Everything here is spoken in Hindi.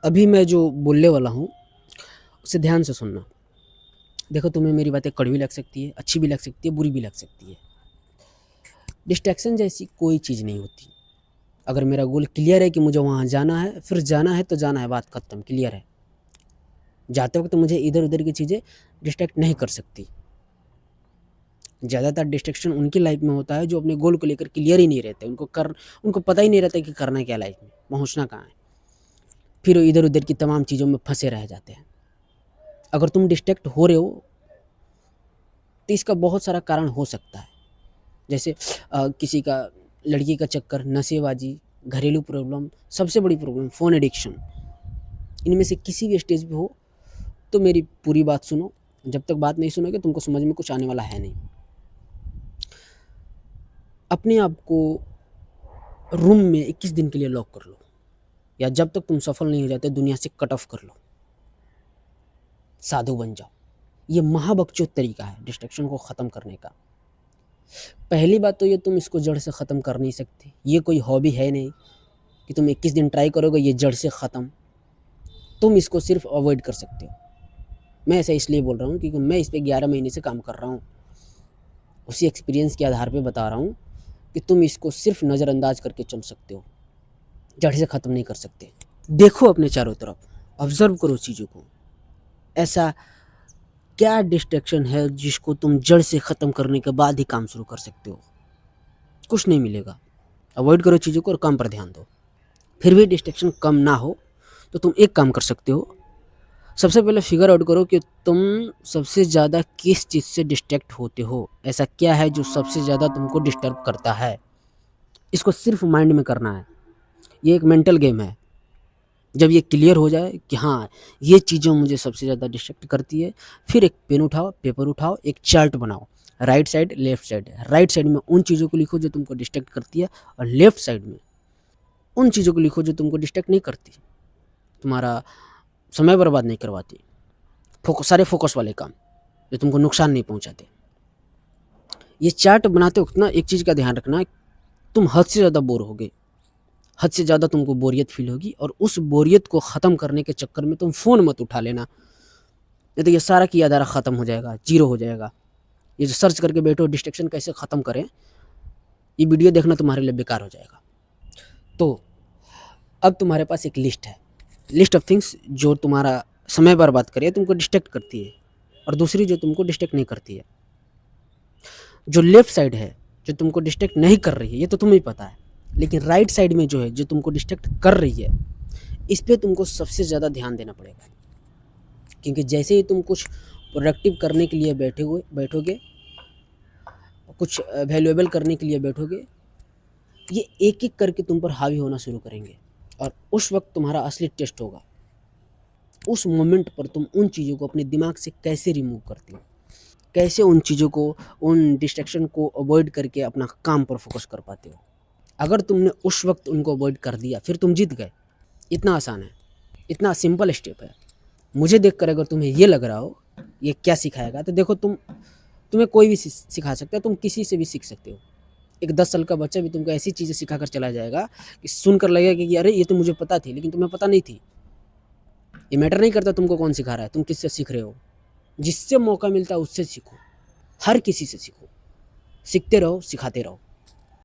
अभी मैं जो बोलने वाला हूँ उसे ध्यान से सुनना। देखो, तुम्हें मेरी बातें कड़वी लग सकती है, अच्छी भी लग सकती है, बुरी भी लग सकती है। डिस्ट्रैक्शन जैसी कोई चीज़ नहीं होती। अगर मेरा गोल क्लियर है कि मुझे वहाँ जाना है, फिर जाना है तो जाना है, बात ख़त्म, क्लियर है। जाते वक्त मुझे इधर उधर की चीज़ें डिस्ट्रैक्ट नहीं कर सकती। ज़्यादातर डिस्ट्रैक्शन उनकी लाइफ में होता है जो अपने गोल को लेकर क्लियर ही नहीं रहते। उनको पता ही नहीं रहता कि करना क्या, लाइफ में पहुँचना कहाँ है। फिर वो इधर उधर की तमाम चीज़ों में फंसे रह जाते हैं। अगर तुम डिस्ट्रैक्ट हो रहे हो तो इसका बहुत सारा कारण हो सकता है। जैसे किसी का लड़की का चक्कर, नशेबाजी, घरेलू प्रॉब्लम, सबसे बड़ी प्रॉब्लम फ़ोन एडिक्शन। इनमें से किसी भी स्टेज पे हो तो मेरी पूरी बात सुनो। जब तक बात नहीं सुनोगे तुमको समझ में कुछ आने वाला है नहीं। अपने आप को रूम में 21 दिन के लिए लॉक कर लो, या जब तक तुम सफल नहीं हो जाते दुनिया से कट ऑफ कर लो। साधु बन जाओ। ये महाबकचोद तरीका है डिस्ट्रैक्शन को ख़त्म करने का। पहली बात तो ये, तुम इसको जड़ से ख़त्म कर नहीं सकते। ये कोई हॉबी है नहीं कि तुम 21 दिन ट्राई करोगे ये जड़ से ख़त्म। तुम इसको सिर्फ अवॉइड कर सकते हो। मैं ऐसा इसलिए बोल रहा हूँ क्योंकि मैं इस पे 11 महीने से काम कर रहा हूँ। उसी एक्सपीरियंस के आधार पे बता रहा हूँ कि तुम इसको सिर्फ नज़रअंदाज करके चल सकते हो, जड़ से ख़त्म नहीं कर सकते। देखो अपने चारों तरफ, ऑब्ज़र्व करो चीज़ों को। ऐसा क्या डिस्ट्रैक्शन है जिसको तुम जड़ से ख़त्म करने के बाद ही काम शुरू कर सकते हो? कुछ नहीं मिलेगा। अवॉइड करो चीज़ों को और काम पर ध्यान दो। फिर भी डिस्ट्रैक्शन कम ना हो तो तुम एक काम कर सकते हो। सबसे पहले फिगर आउट करो कि तुम सबसे ज़्यादा किस चीज़ से डिस्ट्रैक्ट होते हो। ऐसा क्या है जो सबसे ज़्यादा तुमको डिस्टर्ब करता है? इसको सिर्फ माइंड में करना है। ये एक मेंटल गेम है। जब ये क्लियर हो जाए कि हाँ, ये चीज़ें मुझे सबसे ज़्यादा डिस्ट्रैक्ट करती है, फिर एक पेन उठाओ, पेपर उठाओ, एक चार्ट बनाओ। Right side, left side. Right side में उन चीज़ों को लिखो जो तुमको डिस्ट्रैक्ट करती है, और लेफ्ट साइड में उन चीज़ों को लिखो जो तुमको डिस्ट्रैक्ट नहीं करती, तुम्हारा समय बर्बाद नहीं करवाती। सारे फोकस वाले काम जो तुमको नुकसान नहीं पहुंचाते। ये चार्ट बनाते वक्त ना एक चीज़ का ध्यान रखना, तुम हद से ज़्यादा बोर होगे। हद से ज़्यादा तुमको बोरियत फील होगी, और उस बोरियत को ख़त्म करने के चक्कर में तुम फ़ोन मत उठा लेना, नहीं तो ये सारा किया धारा ख़त्म हो जाएगा, जीरो हो जाएगा। ये जो सर्च करके बैठो डिस्ट्रैक्शन कैसे ख़त्म करें, ये वीडियो देखना तुम्हारे लिए बेकार हो जाएगा। तो अब तुम्हारे पास एक लिस्ट है, लिस्ट ऑफ थिंग्स जो तुम्हारा समय बर्बाद करे, तुमको डिस्ट्रैक्ट करती है, और दूसरी जो तुमको डिस्ट्रैक्ट नहीं करती है। जो लेफ्ट साइड है जो तुमको डिस्ट्रैक्ट नहीं कर रही है ये तो तुम्हें पता है, लेकिन राइट साइड में जो है जो तुमको डिस्ट्रैक्ट कर रही है, इस पे तुमको सबसे ज़्यादा ध्यान देना पड़ेगा। क्योंकि जैसे ही तुम कुछ प्रोडक्टिव करने के लिए बैठोगे, कुछ वैल्यूएबल करने के लिए बैठोगे, ये एक एक करके तुम पर हावी होना शुरू करेंगे, और उस वक्त तुम्हारा असली टेस्ट होगा। उस मोमेंट पर तुम उन चीज़ों को अपने दिमाग से कैसे रिमूव करते हो, कैसे उन चीज़ों को, उन डिस्ट्रैक्शन को अवॉइड करके अपना काम पर फोकस कर पाते हो। अगर तुमने उस वक्त उनको अवॉइड कर दिया फिर तुम जीत गए। इतना आसान है, इतना सिंपल स्टेप है। मुझे देखकर अगर तुम्हें ये लग रहा हो ये क्या सिखाएगा, तो देखो, तुम्हें कोई भी सिखा सकता है, तुम किसी से भी सीख सकते हो। एक 10 साल का बच्चा भी तुमको ऐसी चीज़ें सिखाकर चला जाएगा कि सुनकर लगेगा कि अरे ये तो मुझे पता थी, लेकिन तुम्हें पता नहीं थी। ये मैटर नहीं करता तुमको कौन सिखा रहा है, तुम किससे सीख रहे हो। जिससे मौका मिलता है उससे सीखो, हर किसी से सीखो। सीखते रहो, सिखाते रहो।